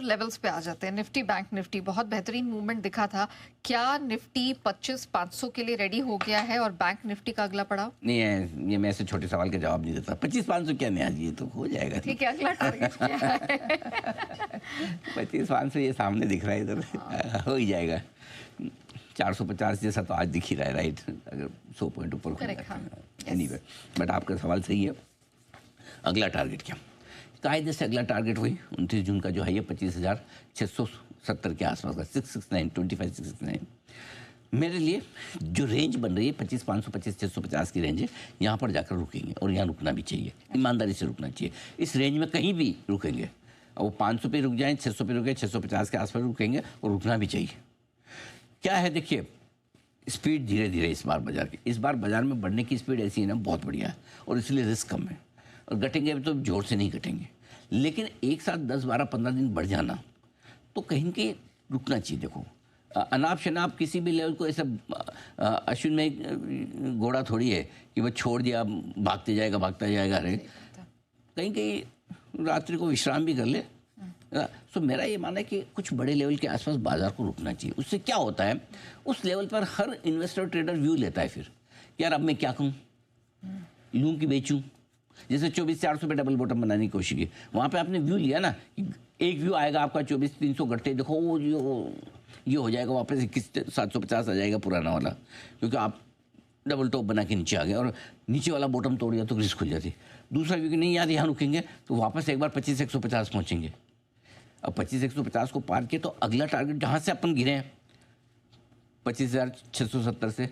Levels पे आ जाते हैं। निफ्टी बैंक निफ्टी बहुत बेहतरीन मूवमेंट दिखा था। क्या निफ्टी 25,500 के लिए रेडी हो गया है और बैंक निफ्टी का अगला पड़ाव? नहीं है, ये मैं ऐसे छोटे सवाल का जवाब नहीं देता। 25,500 क्या नहीं, आज ये तो हो जाएगा। ठीक है, अगला टारगेट क्या है? 25,500 ये सामने दिख रहा है, इधर हो ही जाएगा। 450 जैसा तो आज दिख ही रहा है, राइट? अगर 100 पॉइंट ऊपर एनीवे, बट आपका सवाल सही है। अगला टारगेट क्या? कायदे से अगला टारगेट वही 29 जून का जो है, ये 25,670 के आसपास का 669 25,669। मेरे लिए जो रेंज बन रही है 25,500 25,650 की रेंज है, यहाँ पर जाकर रुकेंगे और यहाँ रुकना भी चाहिए, ईमानदारी से रुकना चाहिए। इस रेंज में कहीं भी रुकेंगे, और वो 500 पे रुक जाएँ, 600 पे रुके, 650 के आसपास रुकेंगे और रुकना भी चाहिए। क्या है, देखिए स्पीड धीरे धीरे इस बार बाजार की, इस बार बाजार में बढ़ने की स्पीड ऐसी है ना, बहुत बढ़िया है, और इसलिए रिस्क कम है। और घटेंगे तो जोर से नहीं घटेंगे, लेकिन एक साथ 10 12 15 दिन बढ़ जाना तो कहीं के रुकना चाहिए। देखो अनाप शनाप किसी भी लेवल को ऐसा, अश्विन में घोड़ा थोड़ी है कि वो छोड़ दिया भागते जाएगा भागता जाएगा। अरे कहीं कहीं रात्रि को विश्राम भी कर ले। सो मेरा ये मानना है कि कुछ बड़े लेवल के आसपास बाजार को रुकना चाहिए। उससे क्या होता है, उस लेवल पर हर इन्वेस्टर ट्रेडर व्यू लेता है फिर, यार अब मैं क्या कहूँ, लूँ कि बेचूँ। जैसे 24,400 पे डबल बॉटम बनाने की कोशिश की, वहाँ पे आपने व्यू लिया ना, एक व्यू आएगा आपका 24,300 घटते, देखो वो ये हो जाएगा वापस 21,750 आ जाएगा पुराना वाला, क्योंकि आप डबल टॉप बना के नीचे आ गए और नीचे वाला बॉटम तोड़ दिया तो रिस्क खुल जाती। दूसरा व्यू कि नहीं यार यहाँ रुकेंगे तो वापस एक बार 25,150 पहुँचेंगे। अब 25,150 को पार किए तो अगला टारगेट जहाँ से अपन गिरे हैं 25,670 से,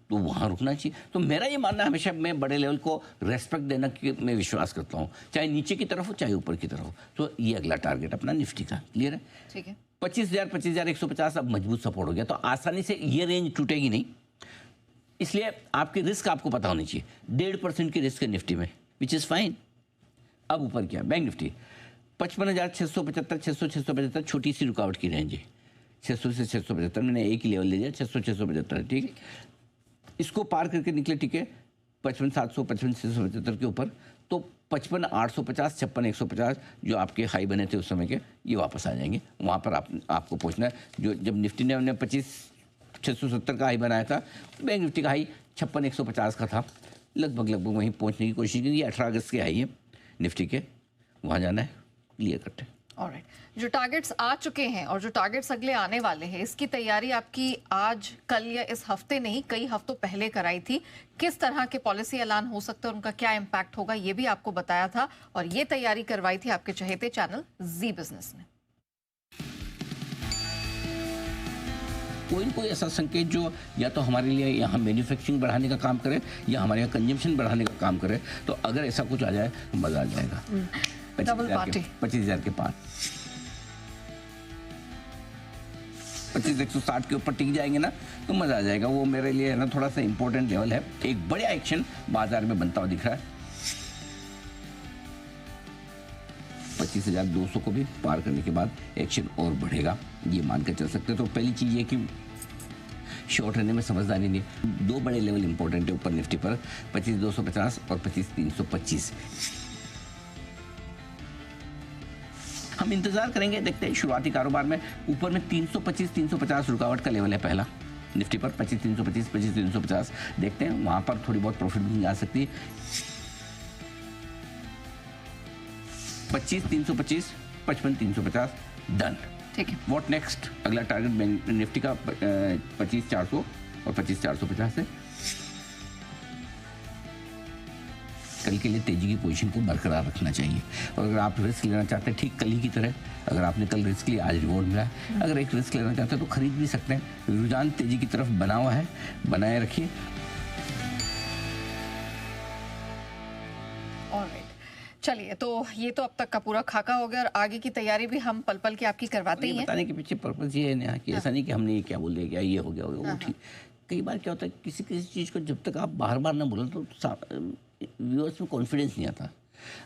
तो वहाँ रुकना चाहिए। तो मेरा ये मानना है, हमेशा मैं बड़े लेवल को रेस्पेक्ट देना कि मैं विश्वास करता हूँ, चाहे नीचे की तरफ हो चाहे ऊपर की तरफ हो। तो ये अगला टारगेट अपना निफ्टी का क्लियर है। ठीक है, 25,000 25,150 अब मजबूत सपोर्ट हो गया, तो आसानी से ये रेंज टूटेगी नहीं, इसलिए आपके रिस्क आपको पता होनी चाहिए। 1.5% की रिस्क है निफ्टी में, विच इज़ फाइन। अब ऊपर क्या, बैंक निफ्टी 55,675 600 675 छोटी सी रुकावट की रेंज है, 600 से 675 मैंने एक ही लेवल ले लिया, 600 675 ठीक है। इसको पार करके निकले, ठीक है, 55,700 55,675 के ऊपर, तो 55,850 56,150 जो आपके हाई बने थे उस समय के, ये वापस आ जाएंगे। वहाँ पर आपको पहुँचना है। जो जब निफ्टी ने 25,670 का हाई बनाया था, बैंक निफ्टी का हाई 56,150 का था, लगभग वहीं पहुँचने की कोशिश की। 18 अगस्त के हाई है निफ्टी के, वहाँ जाना है, क्लियर कट है। ऑलराइट, जो टारगेट्स आ चुके हैं और जो टारगेट्स अगले आने वाले हैं, इसकी तैयारी आपकी आज कल या इस हफ्ते नहीं कई हफ्तों पहले कराई थी। किस तरह के पॉलिसी ऐलान हो सकते हैं और उनका क्या इम्पैक्ट होगा, ये भी आपको बताया था, और ये तैयारी करवाई थी आपके चहेते चैनल जी बिजनेस ने। कोई न कोई ऐसा संकेत जो या तो हमारे लिए यहाँ मैन्युफैक्चरिंग बढ़ाने का काम करे या हमारे यहाँ कंजम्पशन बढ़ाने का काम करे, तो अगर ऐसा कुछ आ जाए तो मजा आ जाएगा। डबल पार्टी 25,000 के पार 25,160 के ऊपर टिक जाएंगे ना तो मजा आ जाएगा। वो मेरे लिए है ना थोड़ा सा इंपॉर्टेंट लेवल है। एक बड़ा एक्शन बाजार में बनता हुआ दिख रहा है। 25,200 को भी पार करने के बाद एक्शन और बढ़ेगा, ये मान कर चल सकते हैं। तो पहली चीज ये कि शॉर्ट रहने में समझदारी नहीं है। दो बड़े लेवल इंपॉर्टेंट है ऊपर निफ्टी पर, 25,250 और 25,325। हम इंतजार करेंगे, देखते हैं। शुरुआती कारोबार में ऊपर में 325-350 रुकावट का लेवल है पहला निफ्टी पर, 25,325 25,350 देखते हैं, वहां पर थोड़ी बहुत प्रॉफिट भी आ सकती है। 25,325 55,350 डन। ठीक है, व्हाट नेक्स्ट? अगला टारगेट निफ्टी का 25,400 और 25,450 है। कल के लिए तेजी की पोजीशन को बरकरार रखना चाहिए, और अगर आप रिस्क लेना चाहते हैं ठीक कल ही की तरह, अगर आपने कल रिस्क लिया आज रिवॉर्ड मिला, अगर एक रिस्क लेना चाहते हैं तो खरीद भी सकते हैं। रुझान तेजी की तरफ बना हुआ है, बनाए रखिए। ऑलराइट, चलिए, तो ये तो अब तक का पूरा खाका हो गया और आगे की तैयारी भी हम पल पल की आपकी करवाते ही हैं। बताने के पीछे पर्पज ये है ना कि ऐसा नहीं कि हमने ये क्या बोल दिया, क्या ये हो गया वो ठीक। कई बार क्या होता है, किसी चीज़ को जब तक आप बार बार ना बोलें तो व्यूअर्स में कॉन्फिडेंस नहीं आता।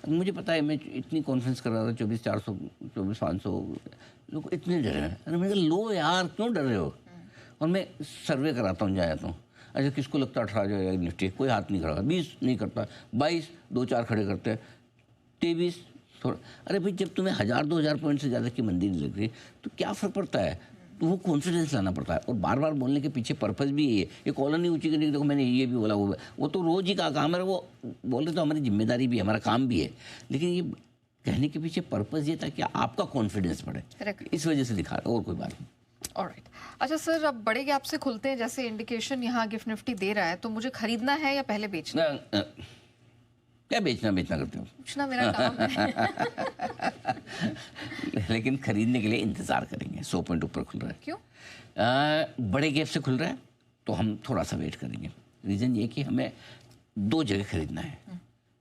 मुझे पता है, मैं इतनी कॉन्फ्रेंस कर रहा था, 24,400 24,500 लोग इतने डरे हैं। अरे मैंने कहा लो यार, क्यों डर रहे हो? और मैं सर्वे कराता हूँ, जाता हूँ, अच्छा किसको लगता है 18 जाएगा निफ्टी, कोई हाथ नहीं खड़ा, 20 नहीं करता, 22 2-4 खड़े करते हैं, 23 थोड़ा, अरे भाई जब तुम्हें 1000-2000 पॉइंट से ज़्यादा की मंदी नहीं लग रही तो क्या फ़र्क पड़ता है? तो वो कॉन्फिडेंस लाना पड़ता है, और बार बार बोलने के पीछे पर्पज़ भी यही है। ये कॉलर नहीं ऊँची करने की, देखो मैंने ये भी बोला, वो तो रोज़ ही का काम है, वो बोल रहे तो हमारी जिम्मेदारी भी है, हमारा काम भी है, लेकिन ये कहने के पीछे पर्पज़ ये था कि आपका कॉन्फिडेंस बढ़े, इस वजह से दिखा रहा, और कोई बात नहीं। ऑलराइट। अच्छा सर, अब बड़े गैप से खुलते हैं, जैसे इंडिकेशन यहाँ गिफ्ट निफ्टी दे रहा है, तो मुझे खरीदना है या पहले बेचना? क्या बेचना करते हो? पूछना मेरा काम है। लेकिन खरीदने के लिए इंतजार करेंगे। 100 पॉइंट ऊपर खुल रहा है। क्यों? बड़े गैप से खुल रहा है तो हम थोड़ा सा वेट करेंगे। रीज़न ये कि हमें 2 जगह खरीदना है,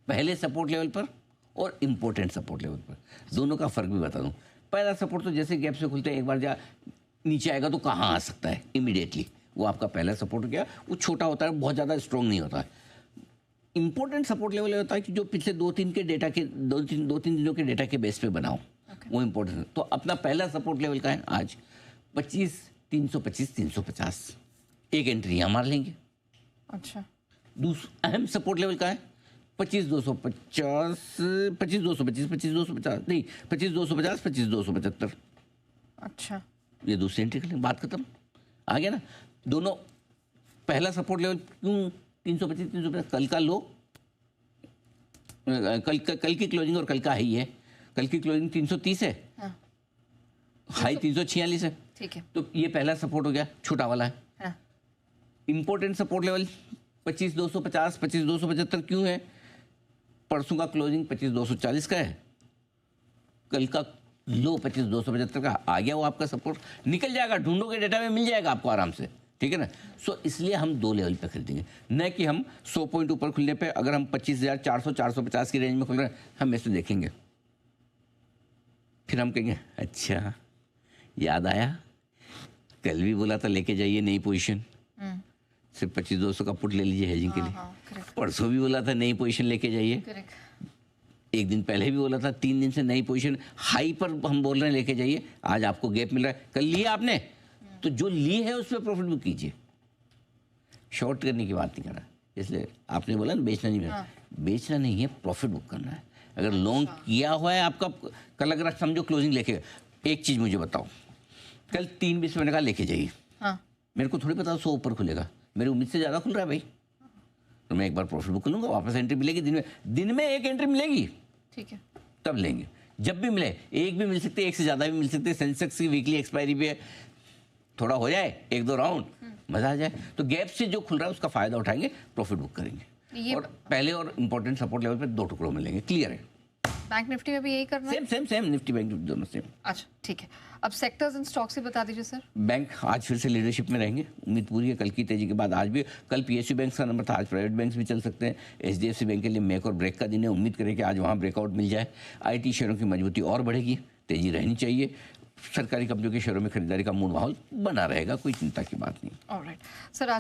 पहले सपोर्ट लेवल पर और इम्पोर्टेंट सपोर्ट लेवल पर। दोनों का फ़र्क भी बता दूं। पहला सपोर्ट तो जैसे गैप से खुलते हैं, एक बार नीचे आएगा तो कहाँ आ सकता है इमीडिएटली, वो आपका पहला सपोर्ट हो गया। वो छोटा होता है, बहुत ज़्यादा स्ट्रॉन्ग नहीं होता है। इंपॉर्टेंट सपोर्ट लेवल होता है कि जो पिछले 2-3 दिनों के डेटा के बेस पे बनाओ, वो इंपॉर्टेंट है। तो अपना पहला सपोर्ट लेवल का है आज 25,325-350, एक एंट्री यहाँ मार लेंगे। अच्छा। दूसरा अहम सपोर्ट लेवल का है 25,250, 25,225, 25,250 नहीं, 25,250, 25,275। अच्छा, ये दूसरी एंट्री कर लेंगे, बात खत्म। आ गया ना। दोनों पहला सपोर्ट लेवल क्यों 325, 350? कल का लो, कल की क्लोजिंग और कल का हाई है। कल की क्लोजिंग 330 है, हाँ। हाई 346 है। ठीक है, तो ये पहला सपोर्ट हो गया, छोटा वाला है। हाँ। इंपॉर्टेंट सपोर्ट लेवल 25,250, 25,275 क्यों है? परसों का क्लोजिंग 25,240 का है, कल का लो 25,275 का आ गया, वो आपका सपोर्ट निकल जाएगा, ढूंढोगे डेटा में मिल जाएगा आपको आराम से, ठीक है ना। सो इसलिए हम 2 लेवल पे खरीदेंगे, न कि हम 100 पॉइंट ऊपर खुलने पे अगर हम 25,400, 450 की रेंज में खुल रहे हैं, हम ऐसे देखेंगे, फिर हम कहेंगे अच्छा याद आया, कल भी बोला था लेके जाइए नई पोजीशन, सिर्फ 25,200 का पुट ले लीजिए हेजिंग के लिए। परसों भी बोला था नई पोजीशन लेके जाइए, एक दिन पहले भी बोला था, 3 दिन से नई पोजीशन हाई पर हम बोल रहे हैं लेके जाइए। आज आपको गैप मिल रहा है, कल लिया आपने तो जो ली है उस पर प्रॉफिट बुक कीजिए, शॉर्ट करने की बात नहीं कर रहा। इसलिए आपने बोला ना बेचना नहीं, बेचना नहीं है, प्रॉफिट बुक करना है। अगर लॉन्ग किया हुआ है आपका, कल अगर आप समझो क्लोजिंग लेके, एक चीज़ मुझे बताओ, कल 3:20 मैंने कहा लेके जाइए, मेरे को थोड़ी पता 100 ऊपर खुलेगा, मेरी उम्मीद से ज़्यादा खुल रहा है भाई, तो मैं एक बार प्रॉफिट बुक कर लूँगा, वापस एंट्री मिलेगी, दिन में एक एंट्री मिलेगी, ठीक है, तब लेंगे। जब भी मिले, एक भी मिल सकते, एक से ज़्यादा भी मिल सकते। सेंसेक्स की वीकली एक्सपायरी पे थोड़ा हो जाए, 1-2 राउंड, मज़ा आ जाए, तो गैप से जो खुल रहा है उसका फ़ायदा उठाएंगे, प्रॉफिट बुक करेंगे, और पहले और इंपॉर्टेंट सपोर्ट लेवल पे 2 टुकड़ों में लेंगे। क्लियर है? बैंक निफ्टी में भी यही करना है? सेम निफ्टी बैंक दोनों सेम। अच्छा, ठीक है। अब सेक्टर्स एंड स्टॉक्स से बता दीजिए सर। बैंक आज फिर से लीडरशिप में रहेंगे, उम्मीद पूरी है कल की तेजी के बाद। आज भी, कल पीएसयू बैंक का नंबर था, आज प्राइवेट बैंक भी चल सकते हैं। एचडीएफसी बैंक के लिए मेक और ब्रेक का दिन है, उम्मीद करें कि आज वहाँ ब्रेकआउट मिल जाए। आईटी शेयरों की मजबूती और बढ़ेगी, तेजी रहनी चाहिए। सरकारी कंपनियों के शेयरों में खरीदारी का मूड माहौल बना रहेगा, कोई चिंता की बात नहीं। ऑलराइट सर, आज